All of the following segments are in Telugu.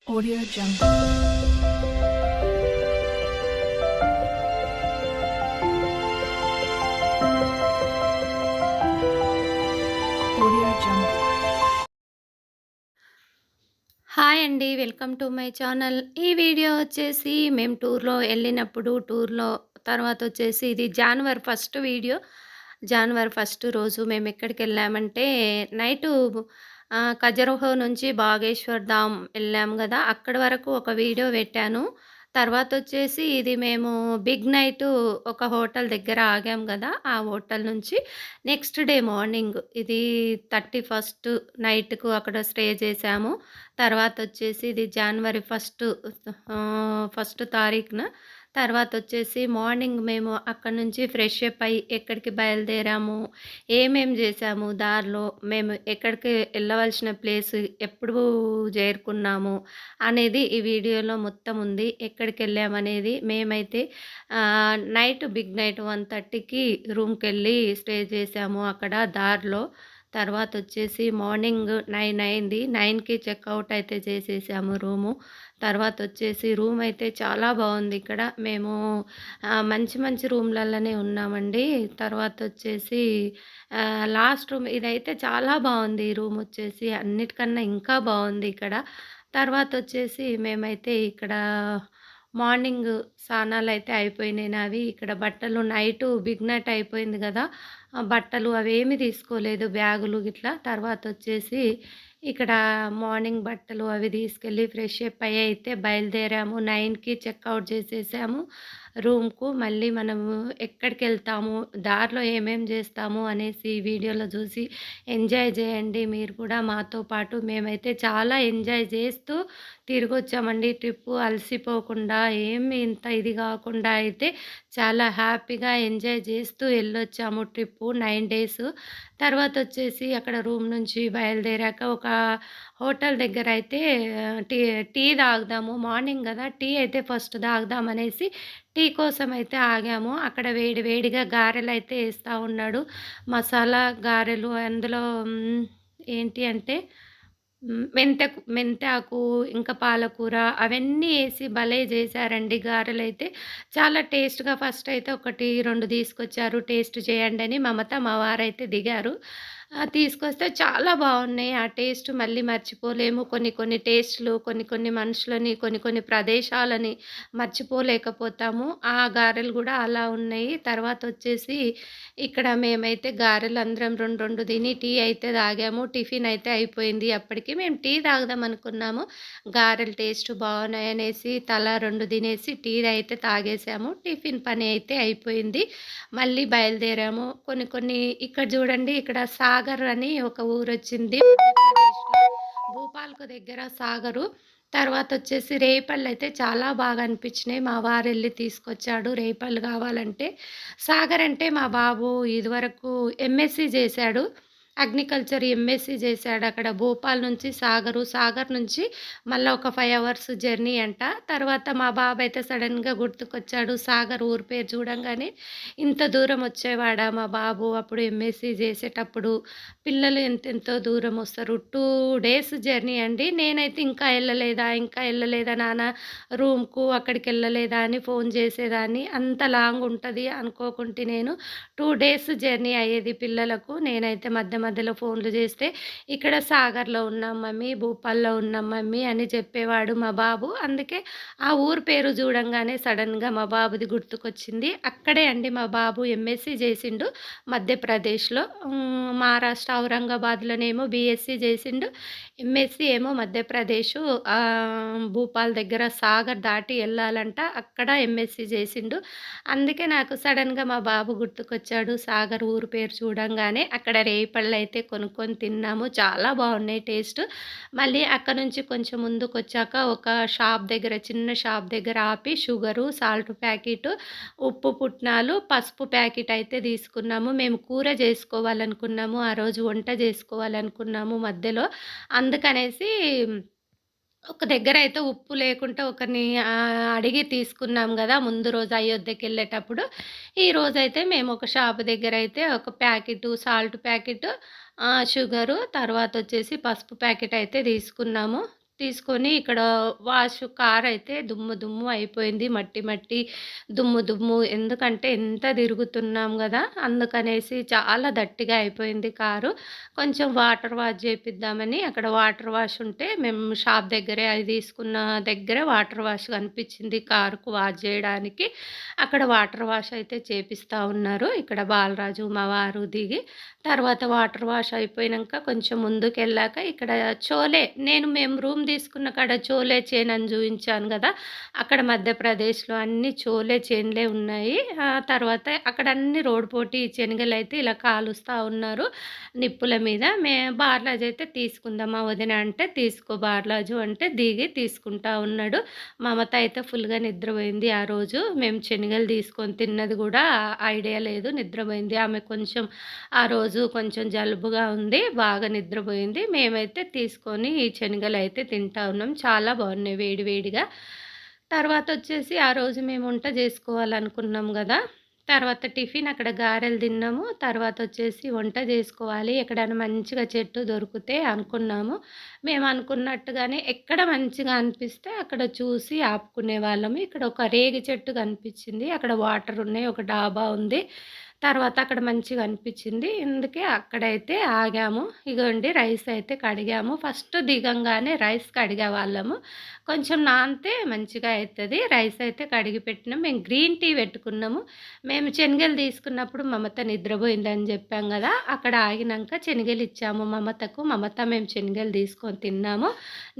Audio Jungle. Audio Jungle. Hi అండి. Welcome to my channel. ఈ వీడియో వచ్చేసి మేము టూర్‌లో ఎళ్ళినప్పుడు తర్వాతొచ్చేసి ఇది January first video. January first రోజు మేమెక్కడికెళ్ళామంటే నైటు ఖజురహో నుంచి బాగేశ్వర్ ధామ్ ఎళ్ళాం గదా! అక్కడి వరకు ఒక వీడియో పెట్టాను. తర్వాతొచ్చేసి ఇది మేము బిగ్ నైటు ఒక హోటల్ దగ్గర ఆగాం గదా! ఆ హోటల్ నుంచి నెక్స్ట్ డే మార్నింగ్ ఇది 31 నైట్‌కు అక్కడ స్టే చేశాము. తర్వాతొచ్చేసి ఇది జనవరి ఫస్ట్ తారీఖున తర్వాతొచ్చేసి మార్నింగ్ మేము అక్కడి నుంచి ఫ్రెష్ అప్ అయ్యి ఎక్కడికి బయలుదేరాము, ఏమేం చేశాము దారిలో, మేము ఎక్కడికి వెళ్ళవలసిన ప్లేస్ ఎప్పుడు చేరుకున్నాము అనేది ఈ వీడియోలో మొత్తం ఉంది. ఎక్కడికెళ్ళామనేది మేమైతే బిగ్ నైట్ 1:30కి రూమ్‌కెళ్ళి స్టే చేశాము అక్కడ దారిలో. తర్వాతొచ్చేసి మార్నింగ్ 9 అయింది. 9కి చెక్‌ఔట్ అయితే చేసేసాము రూము. తర్వాతొచ్చేసి రూమ్ అయితే చాలా బావుంది ఇక్కడ. మేము మంచి మంచి రూమ్‌లల్లనే ఉన్నామండి. తర్వాతొచ్చేసి లాస్ట్ రూమ్ ఇదైతే చాలా బావుంది ఈ రూమొచ్చేసి. అన్నిటికన్నా ఇంకా బావుంది ఇక్కడ. తర్వాతొచ్చేసి మేమైతే ఇక్కడ మార్నింగ్ స్నానాలైతే అయిపోయినాయి నావి. ఇక్కడ బట్టలు నైటు బిగ్ నైట్ అయిపోయింది గదా! బట్టలు అవేమి తీసుకోలేదు బ్యాగులు గిట్లా. తర్వాతొచ్చేసి ఇక్కడ మార్నింగ్ బట్టలు అవి తీసుకెళ్ళి ఫ్రెష్ అప్ అయ్యి అయితే బయలుదేరాము. 9కి చెక్‌ఔట్ చేసేసాము రూమ్‌కు. మళ్ళీ మనము ఎక్కడికెళ్తాము, దారిలో ఏమేం చేస్తాము అనేసి ఈ వీడియోలో చూసి ఎంజాయ్ చేయండి మీరు కూడా మాతో పాటు. మేమైతే చాలా ఎంజాయ్ చేస్తూ తిరిగొచ్చామండి ట్రిప్పు. అలసిపోకుండా ఏమి ఇంత ఇది కాకుండా అయితే చాలా హ్యాపీగా ఎంజాయ్ చేస్తూ ఎళ్ళొచ్చాము ట్రిప్పు 9 డేసు. తర్వాతొచ్చేసి అక్కడ రూమ్ నుంచి బయలుదేరాక ఒక హోటల్ దగ్గరైతే టీ టీ తాగుదాము. మార్నింగ్ గదా! టీ అయితే ఫస్ట్ తాగుదామనేసి టీ కోసమైతే ఆగాము. అక్కడ వేడి వేడిగా గారెలైతే ఏస్తా ఉన్నాడు. మసాలా గారెలు అందులో ఏంటి అంటే మెంతాకు, ఇంకా పాలకూర అవన్నీ ఏసి భలే జేశారండి గారెలైతే. చాలా టేస్ట్‌గా ఫస్టయితే 1, 2 తీసుకొచ్చారు. టేస్ట్ చేయండని మమత మా వారైతే దిగారు. తీసుకొస్తే చాలా బావున్నాయి. ఆ టేస్ట్ మళ్ళీ మర్చిపోలేము. కొన్ని కొన్ని టేస్ట్‌లు, కొన్ని కొన్ని మనుషులని, కొన్ని కొన్ని ప్రదేశాలని మర్చిపోలేకపోతాము. ఆ గారెలు గూడా అలా ఉన్నాయి. తర్వాతొచ్చేసి ఇక్కడ మేమైతే గారెలందరం 2, 2 తిని టీ అయితే తాగాము. టిఫిన్ అయితే అయిపోయింది అప్పటికి. మేము టీ తాగుదాం అనుకున్నాము. గారెలు టేస్ట్ బాగున్నాయనేసి తలా 2 తినేసి టీ అయితే తాగేసాము. టిఫిన్ పని అయితే అయిపోయింది. మళ్ళీ బయలుదేరాము. కొన్ని కొన్ని ఇక్కడ చూడండి ఇక్కడ సాగర్ అని ఒక ఊరొచ్చింది మధ్యప్రదేశ్‌లో. భూపాల్‌కు దగ్గర సాగరు. తర్వాతొచ్చేసి రేగిపళ్ళైతే చాలా బాగా అనిపించినాయి. మా వారెళ్లి తీసుకొచ్చాడు రేగిపళ్ళు కావాలంటే. సాగర్ అంటే మా బాబు ఇదివరకు ఎంఎస్సీ చేశాడు. అగ్రికల్చర్ ఎంఎస్సీ చేశాడు అక్కడ భోపాల్ నుంచి సాగరు. సాగర్ నుంచి మళ్ళా ఒక 5 అవర్స్ జర్నీ అంట. తర్వాత మా బాబయితే సడెన్‌గా గుర్తుకొచ్చాడు. సాగర్ ఊరు పేరు చూడంగానే ఇంత దూరం వచ్చేవాడా మా బాబు అప్పుడు ఎంఎస్సీ చేసేటప్పుడు. పిల్లలు ఎంతెంతో దూరం వస్తారు. 2 డేస్ జర్నీ అండి. నేనైతే ఇంకా ఎళ్ళలేదా నాన్న రూమ్‌కు అక్కడికెళ్ళలేదా అని ఫోను చేసేదాన్ని. అంత లాంగ్ ఉంటది అనుకోకుంటే నేను 2 డేస్ జర్నీ అయ్యేది పిల్లలకు. నేనైతే మధ్య మధ్యలో ఫోన్లు చేస్తే, ఇక్కడ సాగర్‌లో ఉన్నాం మమ్మీ, భూపాల్‌లో ఉన్నాం మమ్మీ అని చెప్పేవాడు మా బాబు. అందుకే ఆ ఊరు పేరు చూడంగానే సడెన్‌గా మా బాబుది గుర్తుకొచ్చింది. అక్కడే అండి మా బాబు ఎంఎస్సీ చేసిండు మధ్యప్రదేశ్‌లో. మహారాష్ట్ర ఔరంగాబాద్‌లోనేమో బీఎస్సీ చేసిండు. ఎంఎస్సీ ఏమో మధ్యప్రదేశు భూపాల్ దగ్గర సాగర్ దాటి ఎళ్ళాలంట. అక్కడ ఎంఎస్సీ చేసిండు. అందుకే నాకు సడెన్‌గా మా బాబు గుర్తుకొచ్చాడు. సాగర్ ఊరు పేరు చూడంగానే. అక్కడ రేగిపళ్ళైతే కొనుక్కొని తిన్నాము. చాలా బాగున్నాయి టేస్ట్. మళ్ళీ అక్కడి నుంచి కొంచెం ముందుకొచ్చాక ఒక షాప్ దగ్గర చిన్న షాప్ దగ్గర ఆపి షుగరు, సాల్ట్ ప్యాకెటు, ఉప్పు పుట్నాలు, పసుపు ప్యాకెట్ అయితే తీసుకున్నాము. మేము కూర చేసుకోవాలనుకున్నాము. ఆ రోజు వంట చేసుకోవాలనుకున్నాము మధ్యలో. అందుకనేసి ఒక దగ్గరైతే ఉప్పు లేకుంటే ఒకరిని అడిగి తీసుకున్నాం గదా! ముందు రోజు అయోధ్యకెళ్ళేటప్పుడు. ఈ రోజైతే మేము ఒక షాప్ దగ్గరైతే ఒక ప్యాకెటు సాల్ట్ ప్యాకెటు, షుగరు తర్వాతొచ్చేసి పసుపు ప్యాకెట్ అయితే తీసుకున్నాము. తీసుకొని ఇక్కడ కార్ అయితే దుమ్ము దుమ్ము అయిపోయింది. మట్టి మట్టి, దుమ్ము దుమ్ము. ఎందుకంటే ఎంత తిరుగుతున్నాం గదా! అందుకనేసి చాలా దట్టిగా అయిపోయింది కారు. కొంచెం వాటర్ వాష్ చేపిద్దామని అక్కడ వాటర్ వాష్ ఉంటే మేము షాప్ దగ్గరే అది తీసుకున్న దగ్గరే వాటర్ వాష్ కనిపించింది కారుకు వాష్ చేయడానికి. అక్కడ వాటర్ వాష్ అయితే చేపిస్తా ఉన్నారు. ఇక్కడ బాలరాజు, మా వారు దిగి తర్వాత వాటర్ వాష్ అయిపోయినంక కొంచెం ముందుకెళ్ళాక ఇక్కడ మేము రూమ్ తీసుకున్న కాడ చోలే చేను అని చూయించాను గదా! అక్కడ మధ్యప్రదేశ్‌లో అన్ని చోలే చేనులే ఉన్నాయి. తర్వాత అక్కడ అన్ని రోడ్ పోటీ శనగలైతే ఇలా కాలుస్తా ఉన్నారు నిప్పుల మీద. బార్లాజు అయితే తీసుకుందాం మా వదిన అంటే, తీసుకో బార్లాజు అంటే దిగి తీసుకుంటా ఉన్నాడు. మమత అయితే ఫుల్‌గా నిద్రపోయింది ఆ రోజు. మేము శనగలు తీసుకొని తిన్నది గూడా ఐడియా లేదు. నిద్రపోయింది. ఆమె కొంచెం ఆ రోజు కొంచెం జలుబుగా ఉంది. బాగా నిద్రపోయింది. మేమైతే తీసుకొని ఈ శనగలైతే తింటా ఉన్నాం. చాలా బాగున్నాయి వేడి వేడిగా. తర్వాతొచ్చేసి ఆ రోజు మేము వంట జేసుకోవాలనుకున్నాం గదా! తర్వాత టిఫిన్ అక్కడ గారెలు తిన్నాము. తర్వాతొచ్చేసి వంట జేసుకోవాలి. ఎక్కడైనా మంచిగా చెట్టు దొరికితే అనుకున్నాము. మేము అనుకున్నట్టుగానే ఎక్కడ మంచిగా అనిపిస్తే అక్కడ చూసి ఆపుకునేవాళ్ళము. ఇక్కడ ఒక రేగి చెట్టు కనిపించింది. అక్కడ వాటర్ ఉన్నాయి. ఒక డాబా ఉంది. తర్వాత అక్కడ మంచిగా అనిపించింది. అందుకే అక్కడైతే ఆగాము. ఇగోండి రైస్ అయితే కడిగాము. First దిగంగానే rice కడిగేవాళ్ళము. కొంచెం నానితే మంచిగా అయితది. రైస్ అయితే కడిగి పెట్టినాం. మేము గ్రీన్ టీ పెట్టుకున్నాము. మేము శనగలు తీసుకున్నప్పుడు మమత నిద్రపోయిందని చెప్పాం గదా! అక్కడ ఆగినంక శనగలు ఇచ్చాము మమతకు. మమత మేము శనగలు తీసుకొని తిన్నాము.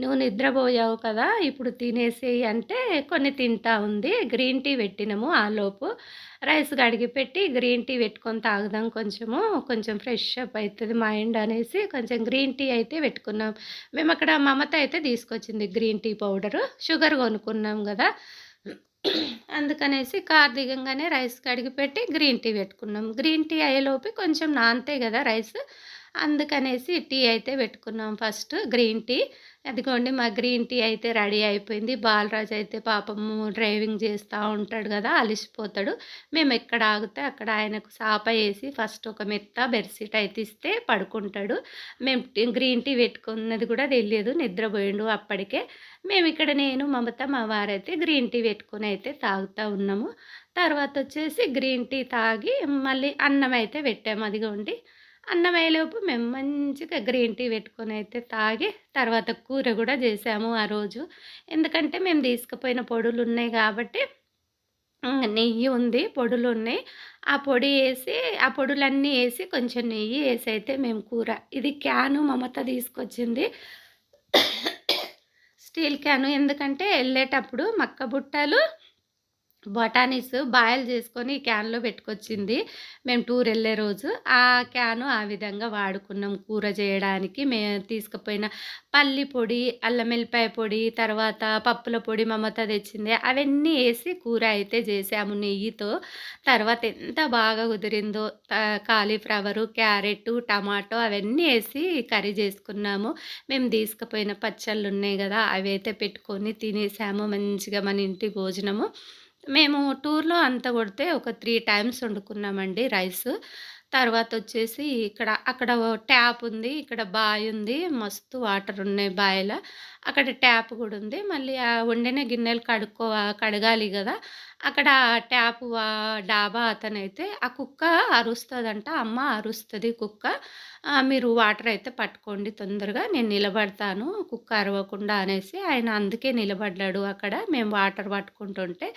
నువ్వు నిద్రపోయావు కదా! ఇప్పుడు తినేసేయి అంటే కొన్ని తింటా ఉంది. గ్రీన్ టీ పెట్టినాము ఆలోపు. రైస్ కడిగి పెట్టి గ్రీన్ టీ పెట్టుకొని తాగుదాం కొంచెం ఫ్రెష్ అప్ అయితది మైండ్ అనేసి కొంచెం గ్రీన్ టీ అయితే పెట్టుకున్నాం. మేమక్కడ మమత అయితే తీసుకొచ్చింది గ్రీన్ టీ పౌడరు. షుగర్ కొనుక్కున్నాం గదా! అందుకనేసి కారు దిగంగానే రైస్ కడిగి పెట్టి గ్రీన్ టీ పెట్టుకున్నాం. గ్రీన్ టీ అయ్యేలోపు కొంచెం నానతాయి గదా రైస్. అందుకనేసి టీ అయితే పెట్టుకున్నాం ఫస్ట్ గ్రీన్ టీ. అదిగోండి మా గ్రీన్ టీ అయితే రెడీ అయిపోయింది. బాలరాజు అయితే పాపము డ్రైవింగ్ చేస్తూ ఉంటాడు కదా, అలిసిపోతాడు. మేము ఎక్కడ ఆగితే అక్కడ ఆయనకు సాప వేసి ఫస్ట్ ఒక మెత్త బెడ్షీట్ అయితే ఇస్తే పడుకుంటాడు. మేము గ్రీన్ టీ పెట్టుకున్నది కూడా తెలియదు, నిద్రపోయిండు అప్పటికే. మేము ఇక్కడ నేను మమత మా వారైతే గ్రీన్ టీ పెట్టుకొని అయితే తాగుతూ ఉన్నాము. తర్వాత వచ్చేసి గ్రీన్ టీ తాగి మళ్ళీ అన్నం అయితే పెట్టాము. అదిగోండి అన్నం అయ్యేలోపు మేము మంచిగా గ్రీన్ టీ పెట్టుకొని అయితే తాగి తర్వాత కూర కూడా చేసాము ఆ రోజు. ఎందుకంటే మేము తీసుకుపోయిన పొడులు ఉన్నాయి కాబట్టి నెయ్యి ఉంది, పొడులు ఉన్నాయి. ఆ పొడి వేసి ఆ పొడులన్నీ వేసి కొంచెం నెయ్యి వేసి అయితే మేము కూర. ఇది క్యాను మమత తీసుకొచ్చింది, స్టీల్ క్యాను. ఎందుకంటే వెళ్ళేటప్పుడు మక్క బుట్టలు బఠానీస్ బాయిల్ చేసుకొని క్యాన్‌లో పెట్టుకొచ్చింది. మేము టూర్ వెళ్ళే రోజు. ఆ క్యాను ఆ విధంగా వాడుకున్నాం కూర చేయడానికి. మేము తీసుకుపోయిన పల్లి పొడి, అల్లం వెల్లిపాయ పొడి, తర్వాత పప్పుల పొడి మమత తెచ్చింది. అవన్నీ ఏసి కూర అయితే చేసాము నెయ్యితో. తర్వాత ఎంత బాగా కుదిరిందో. కాలీఫ్లవరు, క్యారెట్టు, టమాటో అవన్నీ ఏసి కర్రీ చేసుకున్నాము. మేము తీసుకుపోయిన పచ్చళ్ళున్నాయి గదా! అవైతే పెట్టుకొని తినేసాము మంచిగా మన ఇంటి భోజనము. మేము టూర్‌లో అంత కొడితే ఒక 3 టైమ్స్ వండుకున్నామండి రైసు. తర్వాతొచ్చేసి అక్కడ ట్యాప్ ఉంది. ఇక్కడ బాయి ఉంది. మస్తు వాటర్ ఉన్నాయి బాయిల. అక్కడ ట్యాప్ గూడా ఉంది. మళ్ళీ ఆ వండిన గిన్నెలు కడగాలి గదా! అక్కడ ట్యాపు డాబా అతనైతే ఆ కుక్క అరుస్తదంట. అమ్మ అరుస్తది కుక్క. మీరు వాటర్ అయితే పట్టుకోండి తొందరగా, నేను నిలబడతాను కుక్క అరవకుండా అనేసి ఆయన అందుకే నిలబడ్డాడు అక్కడ. మేము వాటర్ పట్టుకుంటుంటే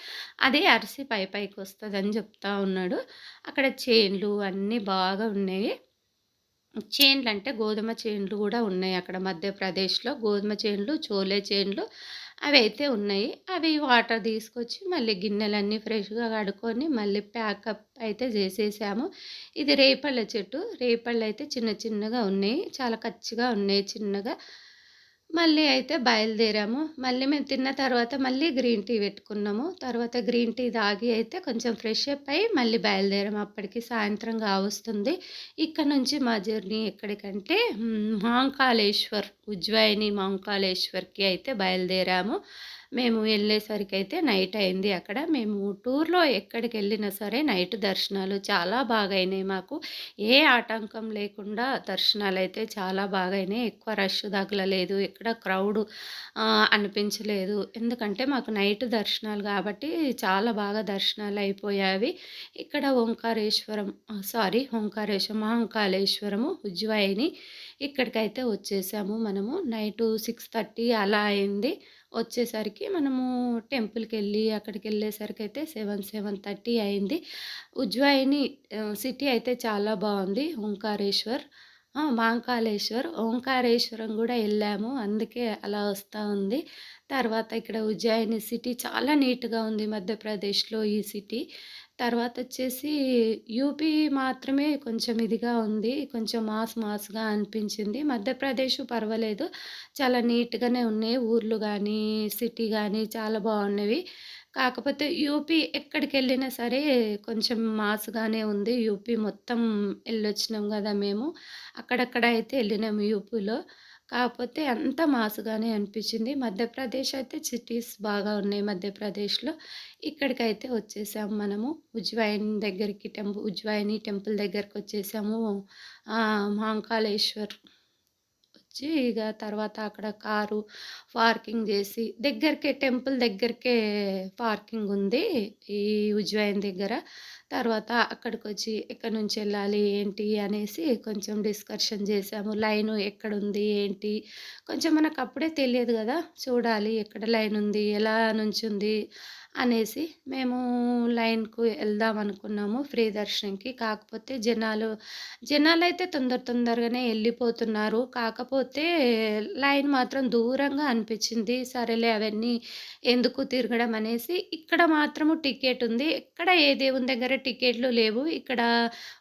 అది అరిసి పైకొస్తదని చెప్తా ఉన్నాడు. అక్కడ చేన్లు అన్నీ బాగా ఉన్నాయి. చేన్లంటే గోధుమ చేన్లు గూడా ఉన్నాయి అక్కడ మధ్యప్రదేశ్‌లో. గోధుమ చేన్లు, చోలే చేన్లు అవైతే ఉన్నాయి. అవి వాటర్ తీసుకొచ్చి మళ్ళీ గిన్నెలన్నీ ఫ్రెష్‌గా కడుక్కొని మళ్ళీ ప్యాకప్ అయితే చేసేసాము. ఇది రేపళ్ళ చెట్టు. రేపళ్ళయితే చిన్న చిన్నగా ఉన్నాయి. చాలా కచ్చిగా ఉన్నాయి చిన్నగా. మళ్ళీ అయితే బయలుదేరాము. మళ్ళీ మేము తిన్న తర్వాత మళ్ళీ గ్రీన్ టీ పెట్టుకున్నాము. తర్వాత గ్రీన్ టీ తాగి అయితే కొంచెం ఫ్రెష్ అప్ అయ్యి మళ్ళీ బయలుదేరాము. అప్పటికి సాయంత్రం కావస్తుంది. ఇక్కడ నుంచి మా జర్నీ ఎక్కడికంటే మహాకాళేశ్వర్. ఉజ్జయిని మహంకాళేశ్వర్‌కి అయితే బయలుదేరాము. మేము ఎళ్ళేసరికైతే నైట్ అయింది అక్కడ. మేము టూర్‌లో ఎక్కడికెళ్ళినా సరే నైట్ దర్శనాలు చాలా బాగా అయినాయి మాకు. ఏ ఆటంకం లేకుండా దర్శనాలైతే చాలా బాగా అయినాయి. ఎక్కువ రష్ తగలలేదు. ఎక్కడ క్రౌడ్ అనిపించలేదు. ఎందుకంటే మాకు నైట్ దర్శనాలు కాబట్టి చాలా బాగా దర్శనాలయిపోయావి. ఇక్కడ మహంకాళేశ్వరము, ఉజ్జయిని ఇక్కడికైతే వచ్చేసాము మనము. నైటు 6:30 అలా అయింది. వచ్చేసరికి మనము టెంపుల్‌కెళ్ళి అక్కడికెళ్ళేసరికైతే 7:30 అయింది. ఉజ్జయిని సిటీ అయితే చాలా బావుంది. ఓంకారేశ్వరం గూడా ఎళ్ళాము. అందుకే అలా వస్తా ఉంది. తర్వాత ఇక్కడ ఉజ్జయిని సిటీ చాలా నీట్‌గా ఉంది మధ్యప్రదేశ్‌లో ఈ సిటీ. తర్వాతొచ్చేసి యూపీ మాత్రమే కొంచెం ఇదిగా ఉంది. కొంచెం మాస్‌గా అనిపించింది. మధ్యప్రదేశ్ పర్వాలేదు. చాలా నీట్‌గానే ఉన్నాయి. ఊర్లు గానీ, సిటీ గానీ చాలా బావున్నవి. కాకపోతే యూపీ ఎక్కడికెళ్ళినా సరే కొంచెం మాస్‌గానే ఉంది. యూపీ మొత్తం ఎళ్ళొచ్చినాం గదా మేము. అక్కడక్కడ అయితే ఎళ్ళినాము యూపీలో. కాకపోతే అంతా మాస్‌గానే అనిపించింది. మధ్యప్రదేశ్ అయితే సిటీస్ బాగా ఉన్నాయి మధ్యప్రదేశ్‌లో. ఇక్కడికైతే వచ్చేసాము మనము. ఉజ్జయిని టెంపుల్ దగ్గరకొచ్చేసాము. మహంకాళేశ్వర్ వచ్చి ఇగ తర్వాత అక్కడ కారు పార్కింగ్ జేసి టెంపుల్ దగ్గరికే పార్కింగ్ ఉంది. ఈ ఉజ్జయిని దగ్గర. తర్వాత అక్కడికొచ్చి ఎక్కడి నుంచెళ్ళాలి ఏంటి అనేసి కొంచెం డిస్కషన్ జేసాము. లైను ఎక్కడుంది ఏంటి కొంచెం మనకప్పుడే తెలియదు గదా! చూడాలి ఎక్కడ లైనుంది, ఎలా నుంచుంది అనేసి మేము లైన్‌కు ఎళ్దాం అనుకున్నాము ఫ్రీ దర్శనంకి. కాకపోతే జనాలైతే తొందరగానే ఎళ్ళిపోతున్నారు. కాకపోతే లైన్ మాత్రం దూరంగా అనిపిచ్చింది. సరేలే అవన్నీ ఎందుకు తిరగడం అనేసి ఇక్కడ మాత్రము టికెట్ ఉంది. ఎక్కడ ఏ దేవుని దగ్గర టికెట్లు లేవు. ఇక్కడ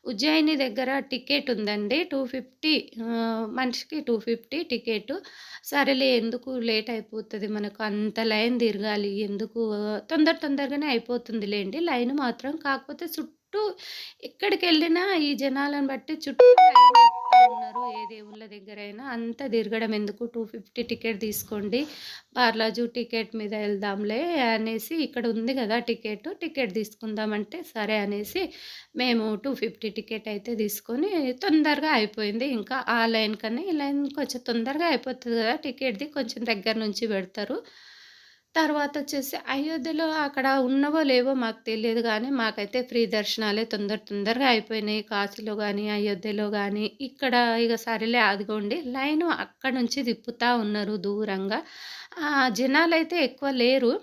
ఉజ్జయిని దగ్గర టికెట్ ఉందండి. 250 మనిషికి 250 టికెటు. సరేలే ఎందుకు లేట్ అయిపోతది మనకు అంత లైన్ తిరగాలి. ఎందుకు తొందరగానే అయిపోతుందిలెండి లైన్ మాత్రం. కాకపోతే చుట్టూ ఎక్కడికెళ్ళినా ఈ జనాలను బట్టి చుట్టూ లైన్ తిప్పుతా ఉన్నారు. ఏ దేవుళ్ళ దగ్గరైనా అంత తిరగడం ఎందుకు 250 టికెట్ తీసుకోండి. బార్లాజు టికెట్ మీద ఎళ్దాంలే అనేసి ఇక్కడ ఉంది గదా! టికెట్ తీసుకుందామంటే సరే అనేసి మేము 250 టికెట్ అయితే తీసుకొని తొందరగా అయిపోయింది. ఇంకా ఆ లైన్ కన్నా ఈ లైన్ కొంచెం తొందరగా అయిపోతది గదా! టికెట్‌ది కొంచెం దగ్గర నుంచి పెడతారు. తర్వాతొచ్చేసి అయోధ్యలో అక్కడ ఉన్నవో లేవో మాకు తెలియదు గానీ, మాకైతే ఫ్రీ దర్శనాలే తొందరగా అయిపోయినాయి. కాశీలో గానీ, అయోధ్యలో గానీ, ఇక్కడ ఇగ సరేలే అదిగోండి లైను అక్కడి నుంచి తిప్పుతా ఉన్నారు దూరంగా. జనాలైతే ఎక్కువ లేరు.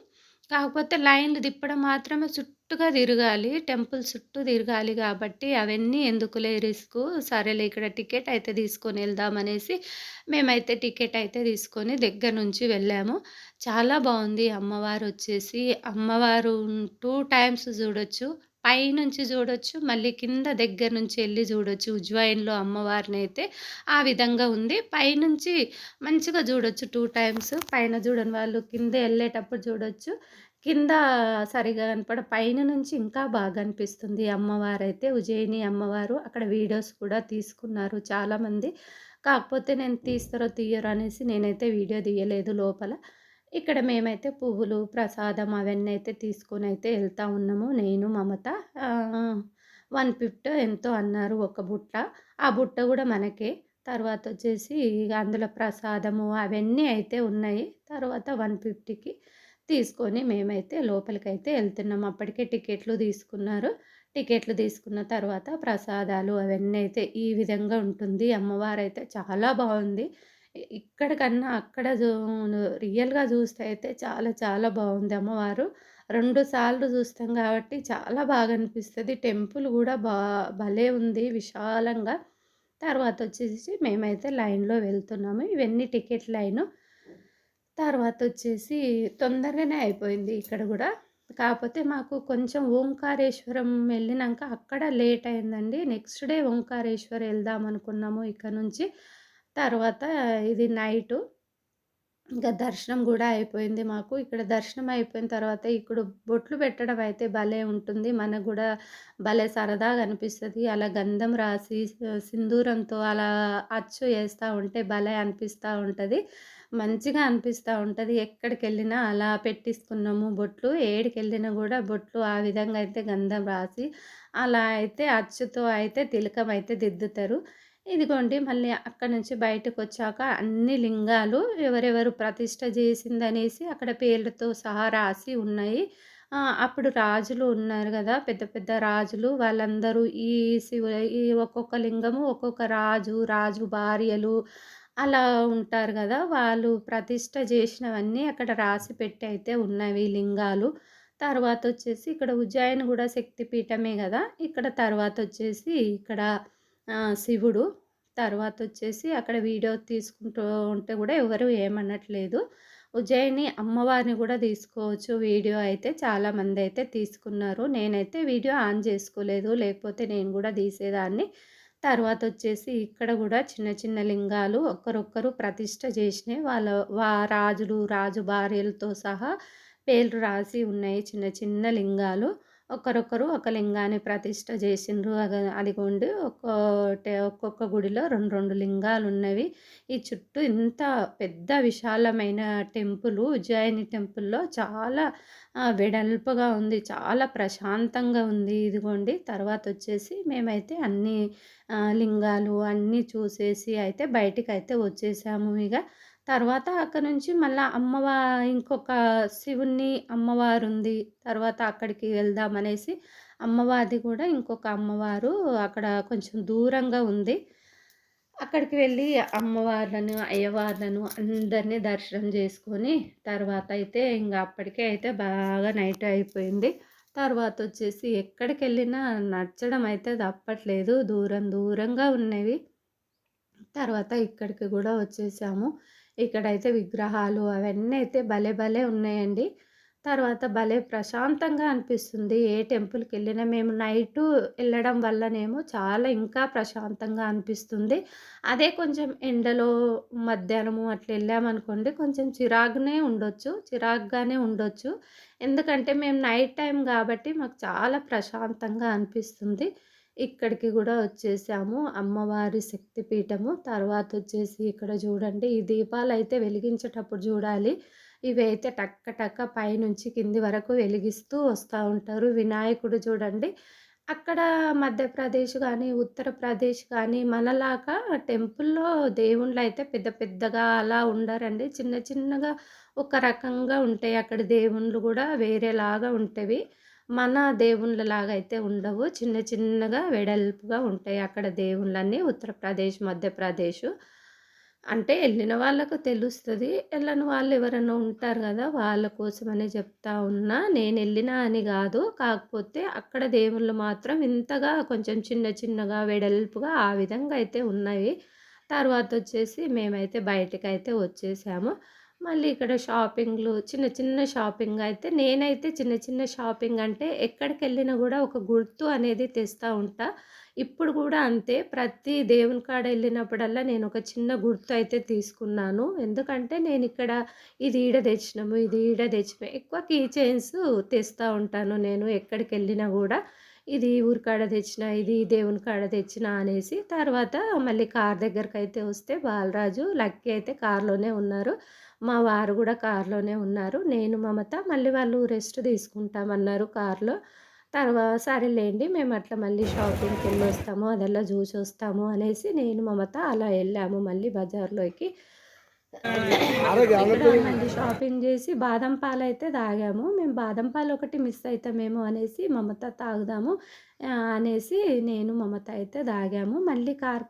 కాకపోతే లైన్‌లు తిప్పడం మాత్రమే చుట్టుగా తిరగాలి. టెంపుల్ చుట్టూ తిరగాలి గాబట్టి అవన్నీ ఎందుకులే రిస్కు. సరేలే ఇక్కడ టికెట్ అయితే తీసుకొని ఎళ్దామనేసి మేమైతే టికెట్ అయితే తీసుకొని దగ్గర నుంచి వెళ్ళాము. చాలా బావుంది అమ్మవారొచ్చేసి. అమ్మవారు 2 టైమ్స్ జూడొచ్చు. పైనుంచి జూడొచ్చు. మళ్ళీ కింద దగ్గర నుంచి ఎళ్లి జూడొచ్చు. ఉజ్జయినిలో అమ్మవారినైతే ఆ విధంగా ఉంది. పైనుంచి మంచిగా జూడొచ్చు 2 టైమ్స్. పైన జూడని వాళ్ళు కింద ఎళ్ళేటప్పుడు జూడొచ్చు. కింద సరిగ్గా పైన నుంచి ఇంకా బాగా అనిపిస్తుంది అమ్మవారైతే. ఉజ్జయిని అమ్మవారు. అక్కడ వీడియోస్ కూడా తీసుకున్నారు చాలామంది. కాకపోతే నేను తీస్తారో తీయరో అనేసి నేనైతే వీడియో తీయలేదు లోపల. ఇక్కడ మేమైతే పువ్వులు, ప్రసాదం అవన్నీ అయితే తీసుకొనైతే ఎళ్తా ఉన్నాము. నేను, మమత. 150 ఎంతో అన్నారు ఒక బుట్ట. ఆ బుట్ట గూడా మనకే. తర్వాతొచ్చేసి ఇగ అందులో ప్రసాదము అవన్నీ అయితే ఉన్నాయి. తర్వాత 150కి తీసుకొని మేమైతే లోపలికైతే ఎళ్తున్నాం. అప్పటికే టికెట్లు తీసుకున్నారు. టికెట్లు తీసుకున్న తర్వాత ప్రసాదాలు అవన్నీ అయితే ఈ విధంగా ఉంటుంది. అమ్మవారైతే చాలా బావుంది. ఇక్కడ కన్నా అక్కడ రియల్‌గా చూస్తే అయితే చాలా చాలా బావుంది అమ్మవారు. 2 సార్లు చూస్తాం కాబట్టి చాలా బాగా అనిపిస్తది. టెంపుల్ గూడా భలే ఉంది విశాలంగా. తర్వాతొచ్చేసి మేమైతే లైన్‌లో వెళ్తున్నాము. ఇవన్నీ టికెట్ లైను. తర్వాతొచ్చేసి తొందరగానే అయిపోయింది ఇక్కడ గూడా. కాపోతే మాకు కొంచెం ఓంకారేశ్వరం ఎళ్ళినంక అక్కడ లేట్ అయిందండి. నెక్స్ట్ డే ఓంకారేశ్వర్ ఎళ్దాం అనుకున్నాము ఇక నుంచి. తర్వాత ఇది నైటు. ఇంకా దర్శనం గూడా అయిపోయింది మాకు. ఇక్కడ దర్శనం అయిపోయిన తర్వాత ఇక్కడ బొట్లు పెట్టడం అయితే భలే ఉంటుంది. మనకు గూడా భలే సరదాగా అనిపిస్తది. అలా గంధం రాసి సింధూరంతో అలా అచ్చు ఏస్తా ఉంటే భలే అనిపిస్తా ఉంటది. మంచిగా అనిపిస్తా ఉంటది. ఎక్కడికెళ్ళినా అలా పెట్టిస్తున్నాము బొట్లు. ఏడికెళ్ళినా గూడా బొట్లు ఆ విధంగా అయితే గంధం రాసి, అలా అయితే అచ్చుతో అయితే తిలకం అయితే దిద్దుతారు. ఇదిగోండి మళ్ళీ అక్కడి నుంచి బయటకొచ్చాక అన్ని లింగాలు ఎవరెవరు ప్రతిష్ఠ జేసిందనేసి అక్కడ పేర్లతో సహా రాసి ఉన్నాయి. అప్పుడు రాజులు ఉన్నారు గదా! పెద్ద పెద్ద రాజులు వాళ్ళందరూ ఈ శివ ఈ ఒక్కొక్క లింగము ఒక్కొక్క రాజు, రాజు భార్యలు అలా ఉంటారు గదా! వాళ్ళు ప్రతిష్ఠ జేసినవన్నీ అక్కడ రాసి పెట్టి అయితే ఉన్నవి లింగాలు. తర్వాతొచ్చేసి ఇక్కడ ఉజ్జాయిని గూడా శక్తిపీఠమే గదా! ఇక్కడ తర్వాతొచ్చేసి ఇక్కడ శివుడు. తర్వాతొచ్చేసి అక్కడ వీడియో తీసుకుంటూ ఉంటే గూడా ఎవరు ఏమనట్లేదు. ఉజ్జయిని అమ్మవారిని గూడా తీసుకోవచ్చు వీడియో అయితే చాలామందయితే తీసుకున్నారు. నేనైతే వీడియో ఆన్ జేసుకోలేదు. లేకపోతే నేను గూడా తీసేదాన్ని. తర్వాతొచ్చేసి ఇక్కడ గూడా చిన్న చిన్న లింగాలు ఒక్కరొక్కరు ప్రతిష్ఠ జేసినయి. రాజులు, రాజు భార్యలతో సహా పేర్లు రాసి ఉన్నాయి చిన్న చిన్న లింగాలు. ఒకరొకరు ఒక లింగాన్ని ప్రతిష్ఠ జేసిండ్రు. అదిగోండి ఒక్కొక్క గుడిలో 2, 2 లింగాలున్నవి. ఈ చుట్టూ ఇంత పెద్ద విశాలమైన టెంపులు ఉజ్జయిని టెంపుల్‌లో చాలా వెడల్పుగా ఉంది. చాలా ప్రశాంతంగా ఉంది. ఇదిగోండి తర్వాతొచ్చేసి మేమైతే అన్నీ లింగాలు అన్నీ చూసేసి అయితే బయటికైతే వచ్చేసాము ఇగ. తర్వాత అక్కడి నుంచి మళ్ళా ఇంకొక శివుని అమ్మవారుంది. తర్వాత అక్కడికి వెళ్దామనేసి అమ్మవారిది కూడా ఇంకొక అమ్మవారు అక్కడ కొంచెం దూరంగా ఉంది. అక్కడికి వెళ్ళి అమ్మవార్లను, అయ్యవార్లను అందరిని దర్శనం చేసుకొని తర్వాత అయితే ఇంగ అప్పటికే అయితే బాగా నైట్ అయిపోయింది. తర్వాతొచ్చేసి ఎక్కడికెళ్ళినా నడచడం అయితే తప్పట్లేదు. దూరం దూరంగా ఉన్నవి. తర్వాత ఇక్కడికి గూడా వచ్చేసాము. ఇక్కడైతే విగ్రహాలు అవన్నీ అయితే భలే భలే ఉన్నాయండి. తర్వాత భలే ప్రశాంతంగా అనిపిస్తుంది. ఏ టెంపుల్‌కెళ్ళినా మేము నైటు ఎళ్ళడం వల్లనేమో చాలా ఇంకా ప్రశాంతంగా అనిపిస్తుంది. అదే కొంచెం ఎండలో మధ్యాహ్నము అట్లా ఎళ్ళామనుకోండి కొంచెం చిరాకుగానే ఉండొచ్చు. ఎందుకంటే మేము నైట్ టైమ్ గాబట్టి మాకు చాలా ప్రశాంతంగా అనిపిస్తుంది. ఇక్కడికి గూడా వచ్చేసాము. అమ్మవారి శక్తిపీఠము. తర్వాతొచ్చేసి ఇక్కడ చూడండి ఈ దీపాలైతే వెలిగించేటప్పుడు చూడాలి. ఇవైతే టక్క టక్క పైనుంచి కింది వరకు వెలిగిస్తూ వస్తా ఉంటారు. వినాయకుడు చూడండి. అక్కడ మధ్యప్రదేశ్ గానీ, ఉత్తరప్రదేశ్ కానీ మనలాగా టెంపుల్‌లో దేవుళ్ళైతే పెద్ద పెద్దగా అలా ఉండరండి. చిన్న చిన్నగా ఒక రకంగా ఉంటాయి. అక్కడ దేవుళ్ళు గూడా వేరేలాగా ఉంటవి. మన దేవుళ్ళలాగా అయితే ఉండవు. చిన్న చిన్నగా వెడల్పుగా ఉంటాయి అక్కడ దేవుళ్ళన్నీ ఉత్తరప్రదేశ్, మధ్యప్రదేశ్. అంటే ఎళ్ళిన వాళ్ళకు తెలుస్తది. ఎళ్ళని వాళ్ళు ఎవరైనా ఉంటారు గదా! వాళ్ళ కోసమనే చెప్తా ఉన్నా. నేనెళ్ళినా అని గాదు. కాకపోతే అక్కడ దేవుళ్ళు మాత్రం ఇంతగా కొంచెం చిన్న చిన్నగా వెడల్పుగా ఆ విధంగా అయితే ఉన్నవి. తర్వాతొచ్చేసి మేమైతే బయటికైతే వచ్చేసాము. మళ్ళీ ఇక్కడ షాపింగ్‌లు చిన్న చిన్న షాపింగ్ అయితే నేనైతే చిన్న చిన్న షాపింగ్ అంటే ఎక్కడికెళ్ళినా గూడా ఒక గుర్తు అనేది తెస్తా ఉంటా. ఇప్పుడు గూడా అంతే. ప్రతి దేవుని కాడ ఎళ్ళినప్పుడల్లా నేనొక చిన్న గుర్తు అయితే తీసుకున్నాను. ఎందుకంటే నేనిక్కడ ఇది ఈడ తెచ్చినాము, ఇది ఈడ తెచ్చినాము. ఎక్కువ కీ చైన్స్ తెస్తా ఉంటాను నేను ఎక్కడికెళ్ళినా గూడా. ఇది ఈ ఊరు కాడ తెచ్చినా, ఇది ఈ దేవుని కాడ తెచ్చినా అనేసి. తర్వాత మళ్ళీ కార్ దగ్గరకైతే వస్తే బాలరాజు, లక్కీ అయితే కార్‌లోనే ఉన్నారు. మా వారు గూడా కార్‌లోనే ఉన్నారు. నేను, మమత మళ్ళీ వాళ్ళు రెస్ట్ తీసుకుంటామన్నారు కార్‌లో. సరేలేండి మేమట్లా మళ్ళీ షాపింగ్‌కెళ్ళొస్తాము, అదెలా జూసొస్తాము అనేసి నేను, మమత అలా ఎళ్ళాము మళ్ళీ బజార్‌లోకి. ఇక్కడ మళ్ళీ షాపింగ్ జేసి బాదం పాలైతే తాగాము. మేము బాదం పాలు ఒకటి మిస్ అయితామేమో అనేసి మమత తాగుదాము అనేసి నేను, మమత అయితే తాగాము. మళ్ళీ కార్